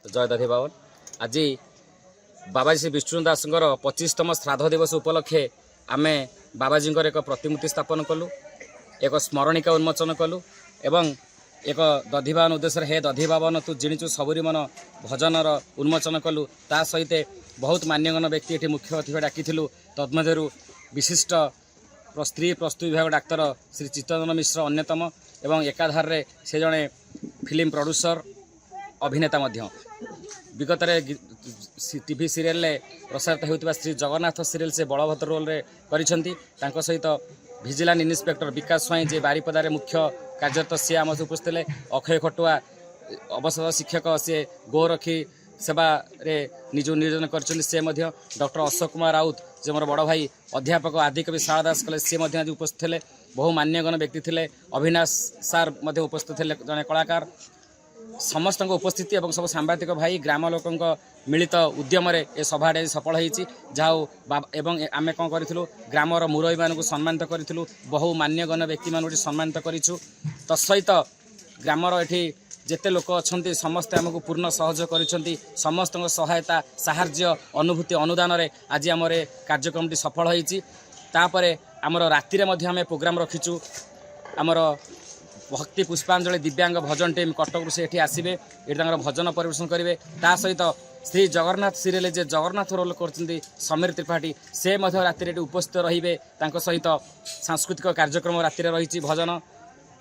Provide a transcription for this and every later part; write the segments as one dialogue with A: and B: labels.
A: जय दधि बावन। आज बाबाजी श्री विष्णु दासଙ୍କର 25तम श्राद्ध दिवस उपलक्षे आमे बाबाजी एक प्रतिमूर्ति स्थापन कलु, एक स्मरणिका उन्मोचन कलु एवं एक दधिबावन उद्देश्य हे दधिबावन तू जिणीचु सबुरी मन भजनर उन्मोचन कलु। ता सहित बहुत मान्यगण व्यक्ति ये मुख्य अतिथि डाकिलु। तन्मध्यरु विशिष्ट स्त्री प्रस्तुति विभाग डाक्तर श्री चित्तरंजन मिश्र अन्यतम एवं एकाधार से जड़े फिल्म प्रोड्यूसर अभिनेता विगत टीवी सीरियल प्रसारित होता श्री जगन्नाथ सीरियल से बलभद्र रोल कर सहित विजिलेंस इन्स्पेक्टर विकास स्वाई जे बारिपदार मुख्य कार्यरत सी आम उपस्थित अक्षय खटुआ अवसर शिक्षक सी गोरखी सेवा रे निज नियोजन कर डॉक्टर अशोक कुमार राउत जे मोर बड़ भाई अध्यापक आदिकवि शारदा दास कॉलेज सी आज उपस्थित थे। बहु मान्यगण व्यक्ति थे। अविनाश सार उपस्थित थे जड़े कलाकार। समस्त उपस्थिति और सब सांबादिक भाई ग्राम लोक मिलित उद्यम ए सभा सफल होती जहाँ एवं आम कौन करूँ ग्रामर मुरबी मान सम्मानित करूँ। बहु मान्यगण व्यक्ति मान सम्मानित करूँ। तत्सहित ग्रामर ये जेते लोक अच्छा समस्ते आमको पूर्ण सहयोग कर समस्त सहायता साहाय्य अनुभूति अनुदान आज आम कार्यक्रम सफल होती। आमर राति आम प्रोग्राम रखीचु। आमर भक्ति पुष्पांजलि दिव्यांग भजन टीम कटक से आसबे ये भजन परिवेशन करेंगे। ता सहित श्री जगन्नाथ सीरियल जे जगन्नाथ रोल कर समीर त्रिपाठी से राति उपस्थित रे सहित सांस्कृतिक कार्यक्रम राति रही भजन।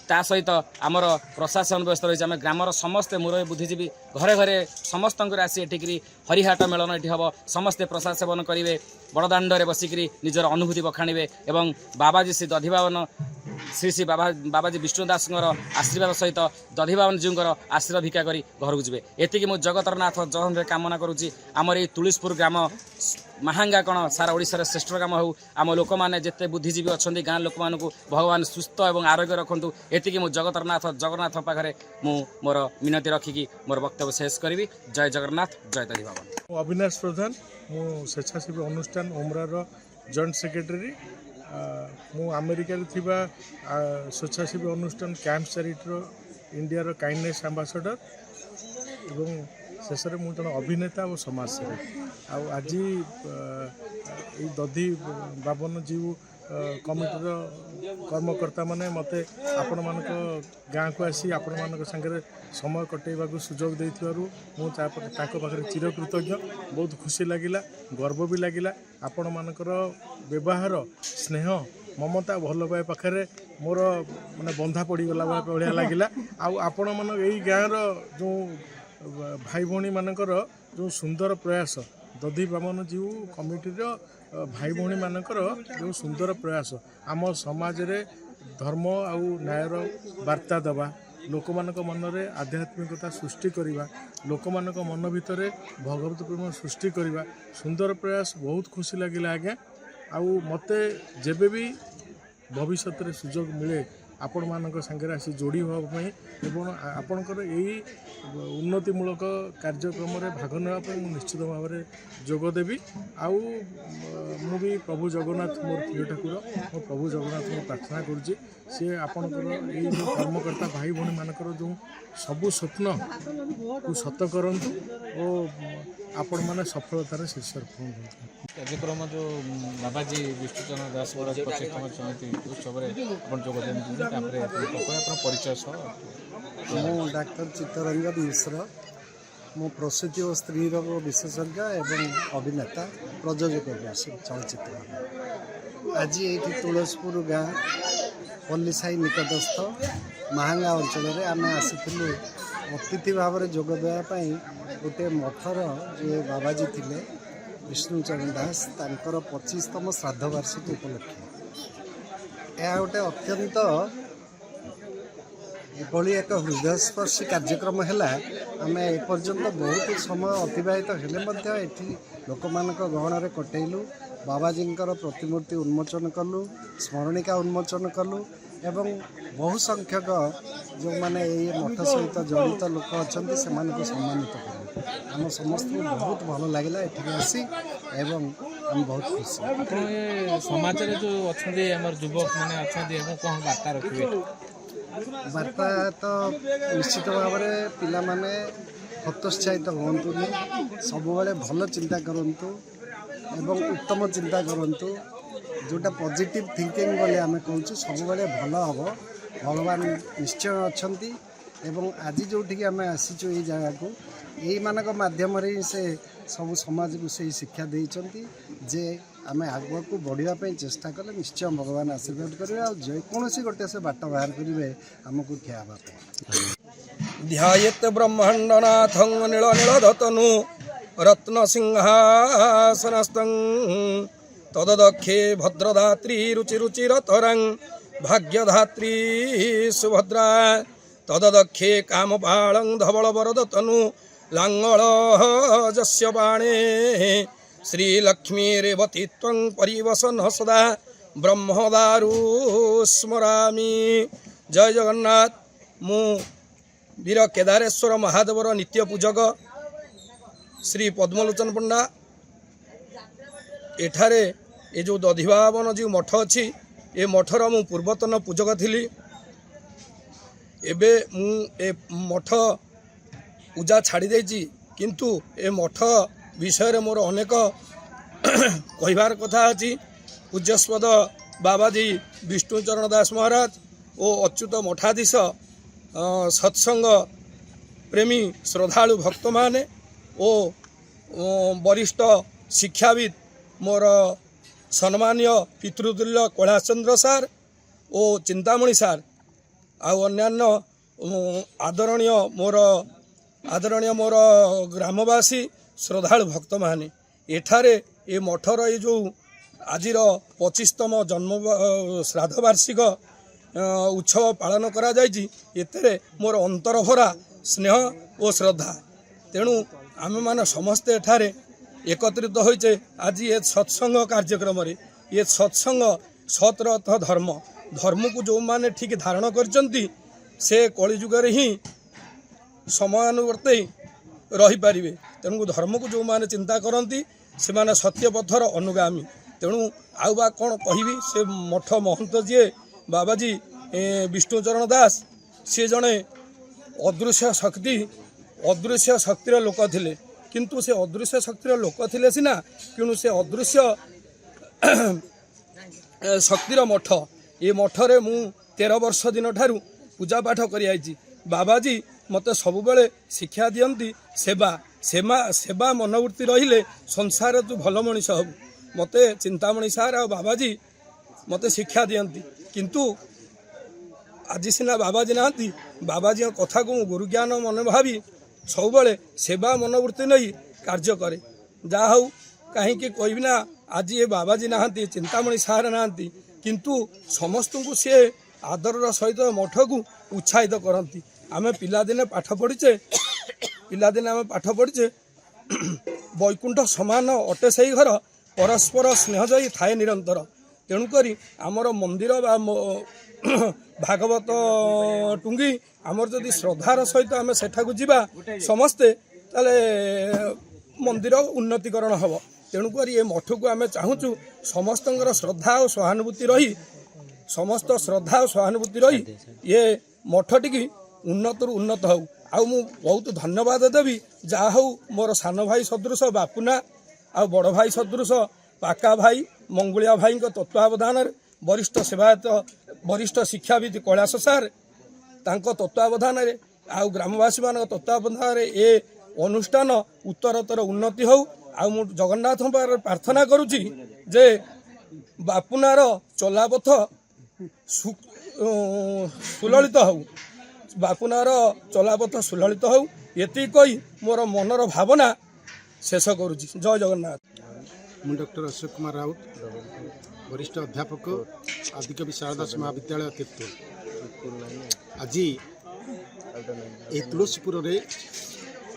A: ता सहित आमर प्रशासन व्यवस्था रही आम ग्रामर समस्ते मुरबी बुद्धिजीवी घरे घरे समस्त आसी एठिकी हरिहाट मेलन ये हम समस्ते प्रसाद सेवन करेंगे। बड़दाण्डे बसिक निजर अनुभूति बखाणिबे एवं बाबाजी श्री दधिबावन श्री श्री बाबाजी विष्णु दास आशीर्वाद सहित दधिबावन जी आशीर्वाद भिक्षा कर घर को जी। एतिकी मुझ जगतरनाथ जगन कामना करुच्ची आमर ये तुलसीपुर ग्राम महांगा कण सारा ओडिशार श्रेष्ठ ग्राम हो आम लोक मैंने जिते बुद्धिजीवी अच्छा गाँ लोक मानू भगवान सुस्थ और आरोग्य रखु। एतिकी मुझ जगतरनाथ जगन्नाथ पाखे मोर मिनती रखिकी मोर वक्तव्य शेष करी। जय जगन्नाथ जय दधिबावन।
B: अविनाश प्रधान मु स्वेच्छासेवी अनुष्ठान उमरार जॉइंट सेक्रेटरी मु अमेरिका स्वेच्छासेवी अनुष्ठान camp charity India kindness ambassador एवं शेष में मुझे अभिनेता और समाजसेवी। आज दधि बावन जीव कमिटर कर्मकर्ता माने मते आपण मान गाँ को आसी आपण मान संगे समय कटेवा सुजोग देथिबारु मु ताको पाखरे चिरकृतज्ञ। बहुत खुशी लगिला गर्व भी लगिला। आपण मानकर व्यवहार स्नेह ममता भल पाए पाखे मोर माने बंधा पड़गला भाया लगिला। आपण मान यही गाँव जो भाई भौणी मानकर जो सुंदर प्रयास दधि बामन जीव कमिटीर भाई भौणी मानकर जो सुंदर प्रयास आम समाज रे धर्म आउ न्यायर वार्ता देवा लोक मानक मन रे आध्यात्मिकता सृष्टि करिवा लोक मानक मन भितर भगवत प्रेम सृष्टि करिवा सुंदर प्रयास। बहुत खुशी लगिला आज्ञा। आउ मते जेबे भी भविष्य रे सुजोग मिले आपण मानक संगे आसी जोड़ी होगापी एवं आपणकर यही उन्नतिमूलक कार्यक्रम भाग नापी निश्चित भाव में जोगदेवी। आउ मु भी प्रभु जगन्नाथ मोर प्रिय ठाकुर मो प्रभु जगन्नाथ को प्रार्थना करुच्ची सी आपणकर यही जो कर्मकर्ता भाई भौणी मानकर जो सबु स्वप्न को सत करंतु और आपण मैंने सफलतार शीर्ष
C: कार्यक्रम जो बाबाजी विष्णुचंद्र दास महाराज 25तम जयंती उत्सव परिचय
D: मु डाक्टर चित्तरंजन मिश्र मु प्रसूति और स्त्री रोग विशेषज्ञ एवं अभिनेता प्रयोजक चलचित्र। आज ये तुलसीपुर गाँ पल्लीसाई निकटस्थ महांगा अंचल आम आसीलु अतिथि भाव में जोग देवाई गोटे मठर जो बाबाजी थे विष्णुचंद्र दास तांकर 25तम श्राद्ध वार्षिकी उपलक्षे यह गोटे अत्यंत एभली एक हृदयस्पर्शी कार्यक्रम है। आम एपर्यंत बहुत समय अतिबाहित हेले लोक मान गहन कटेलु बाबाजी प्रतिमूर्ति उन्मोचन कलु स्मरणिका उन्मोचन कलु एवं बहु संख्यक जो मैंने ये मठ सहित जड़ित लोक अच्छा से सम्मानित कलु। आम समस्त बहुत भल लगे ये आसी एवं हम बहुत खुशी।
C: समाज रे जो अच्छा युवक मैंने अच्छा कौन वार्ता रखिए
D: वार्ता तो निश्चित भाव में पिला माने ହତୋତ୍ସାହିତ ହୁଅନ୍ତୁନି, ସବୁବେଳେ ଭଲ ଚିନ୍ତା କରନ୍ତୁ ଏବଂ ଉତ୍ତମ ଚିନ୍ତା କରନ୍ତୁ। ଯେଉଁଟା ପଜିଟିଭ୍ ଥିଙ୍କିଂ ବୋଲି ଆମେ କହୁଛୁ ସବୁବେଳେ ଭଲ ହେବ। ଭଗବାନ ନିଶ୍ଚୟ ଅଛନ୍ତି ଏବଂ ଆଜି ଯେଉଁଠିକି ଆମେ ଆସିଛୁ ଏଇ ଜାଗାକୁ ଏଇମାନଙ୍କ ମାଧ୍ୟମରେ ହିଁ ସେ ସବୁ ସମାଜକୁ ସେଇ ଶିକ୍ଷା ଦେଇଛନ୍ତି ଯେ ଆମେ ଆଗକୁ ବଢ଼ିବା ପାଇଁ ଚେଷ୍ଟା କଲେ ନିଶ୍ଚୟ ଭଗବାନ ଆଶୀର୍ବାଦ କରିବେ ଆଉ ଯେକୌଣସି ଗୋଟେ ସେ ବାଟ ବାହାର କରିବେ ଆମକୁ ଠିଆ ହେବା ପାଇଁ।
E: ध्यायेत् ब्रह्माण्डनाथं नीलनीलधतनु रत्नसिंहासनस्थं तददक्षे भद्रधात्री रुचिरुचिरतरं भाग्यधात्री सुभद्रा तददक्षे कामपालं धवलवरदतनु लाङ्गलजस्य बाणे श्रीलक्ष्मीरेवती त्वं परिवसन सदा ब्रह्मदारु स्मरामि। जय जगन्नाथ। मु वीर केदारेश्वर महादेवर नित्य पूजक श्री पद्मलोचन पंडा एठारे ये जो दधिभावन जो मठ अच्छी ये मठर मु पूर्वतन पूजक थी। एबे मु ए मठ पूजा छाड़ी देछि किंतु ए मठ विषय मोर अनेक कहबार कथा अच्छी। पूज्यस्पद बाबाजी विष्णुचरण दास महाराज और अच्युत मठाधीश सत्संग प्रेमी श्रद्धालु भक्त माने ओ वरिष्ठ शिक्षाविद मोर सम्मानीय पितृतुल्य कैलाशचंद्र सार ओ चिंतामणि सार आउ अन्यान्य आदरणीय मोर ग्रामवासी श्रद्धालु भक्त माने एठारे ए मठर ये जो आजिर 25तम जन्म श्राद्ध वार्षिक उत्सव पालन करा जायछि। एतेरे मोर अंतर भरा स्नेह और श्रद्धा तेणु आमे माने समस्ते एठारे एकत्रित होइचे आज ये सत्संग कार्यक्रम ये सत्संग सतरथ धर्म को जो माने ठीक धारण करचंती से कलिजुगर ही समानुवर्ती रही पारिबे। तेणु धर्म को जो माने चिंता करती से माने सत्य पथर अनुगामी। तेणु आउ बा कौन कहबी से मठ महंत जी बाबाजी विष्णुचरण दास सी जड़े अदृश्य शक्तिर लोक थिले किंतु से अदृश्य शक्तिर लोक थिले सिना किणु से अदृश्य शक्तिर मठ ये मठरे मु 13 वर्ष दिन ठारू पूजा पाठ करि आइछि। बाबाजी मते सबुबेले शिक्षा दियंती सेवा सेवा सेवा मनोवृत्ति रहिले संसार तू भल मनीष हबु। मते चिंतामणि सार आ बाबाजी मते शिक्षा दियंती किंतु आज सीना बाबाजी नाहांती बाबाजी कथा को गुरु ज्ञान मन भावी सबुबले सेवा मनोवृत्ति नहीं कार्य करे। जा हूँ कहीं कहबी ना आज ये बाबाजी नाहांती चिंतामणि सार नाहांती किंतु समस्त को सी आदर सहित मठ को उत्साहित करती। आम पिलादिने पाठ पढ़ीचे वैकुंठ समान अटे से घर परस्पर स्नेह जयी थाए निरंतर। तेणुक आमर मंदिर भागवत टुंगी आमर जदि श्रद्धार सहित आम सेठाकू जीवा समस्ते ताले मंदिर उन्नतिकरण हम। तेणुक ये मठ को आम चाहूँ समस्त श्रद्धा और सहानुभूति रही समस्त श्रद्धा और सहानुभूति रही ये मठटी की उन्नत उन्नत हो। आउ मु बहुत धन्यवाद देवी जहा हूँ मोर सान भाई सदृश बापुना आ बड़ भाई सदृश पाका भाई मंगुलिया भाई तत्वावधान वरिष्ठ सेवायत वरिष्ठ शिक्षाविद कैलाश सार तांको तत्वावधान आउ ग्रामवासी मान तत्वावधान ए अनुष्ठान उत्तरोत्तर उन्नति हो। आउ मु जगन्नाथ प्रार्थना करुची जे बापुनार चलापथ सुललित हो बापुनार चलापथ सुललित हो ये कही मोर मनर भावना शेष करुची। जय जगन्नाथ।
F: मैं डॉक्टर अशोक कुमार राउत वरिष्ठ अध्यापक आदिकवि शारदास महाविद्यालय तीर्थ। आज ये तुलसीपुर रे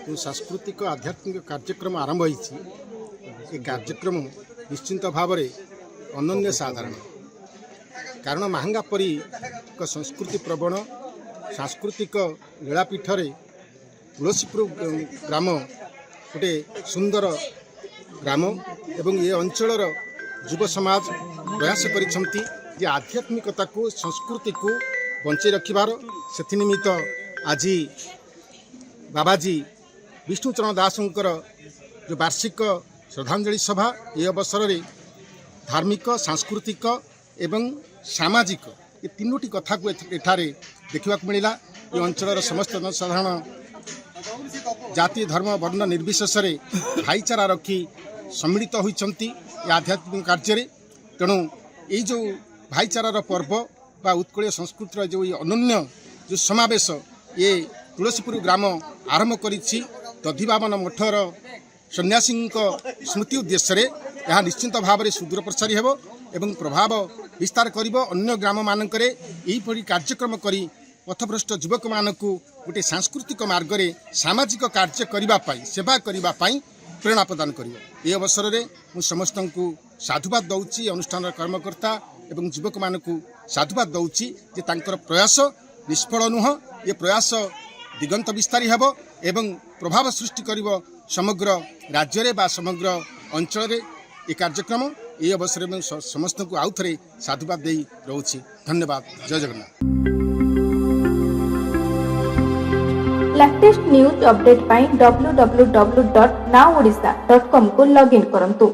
F: जो सांस्कृतिक आध्यात्मिक कार्यक्रम आरंभ होइछि ये कार्यक्रम निश्चिंत भाव में अनन्य साधारण कारण महंगा परी एक संस्कृति प्रवण सांस्कृतिक लीलापीठ रे तुलसीपुर ग्राम गोटे सुंदर ग्राम एवं ये अंचलर युव समाज प्रयास करिसेंती जे आध्यात्मिकता को संस्कृति को बंचे रखिबार से निमित्त आज बाबाजी विष्णुचरण दासଙ୍କର जो वार्षिक श्रद्धांजलि सभा ये अवसर में धार्मिक सांस्कृतिक एवं सामाजिक ये तीनोटी कथा को एठारे देखा मिला। ये अंचल समस्त जनसाधारण जाति धर्म वर्ण निर्विशेष भाईचारा रखी सम्मिलित होती आध्यात्मिक कार्य। तेणु ये जो भाईचारार पर्व बा उत्कलीय संस्कृतिर जो अनन्य जो समावेश ये तुलसीपुर ग्राम आरंभ करिछि दधिबामन मठर सन्यासी स्मृति उद्देश्य यह निश्चित भाव में सुदूर प्रसारी हेबो एवं प्रभाव विस्तार करिबो। अन्य ग्राम मानकरे एहिपरि कार्यक्रम करी पथभ्रष्ट युवक मानकु गोटे सांस्कृतिक मार्ग में सामाजिक कार्य करिबा पाई सेवा करिबा पाई प्रेरणा प्रदान करिबो। ए अवसर में मु समस्त को साधुवाद दउछि अनुष्ठान कर्मकर्ता एवं युवक मानकु साधुवाद दउछि जे तांकर प्रयास निष्फल नुह। ये प्रयास दिगंत विस्तारी हेबो एवं प्रभाव सृष्टि करिबो समग्र राज्य रे बा समग्र अंचल रे ये कार्यक्रम। ये अवसर में समस्त को आउ थरे साधुवाद देई रहउछि। धन्यवाद। जय जगन्नाथ।
G: लेटेस्ट न्यूज अपडेट पाई www.nowodisha.com को लॉगिन करंतु।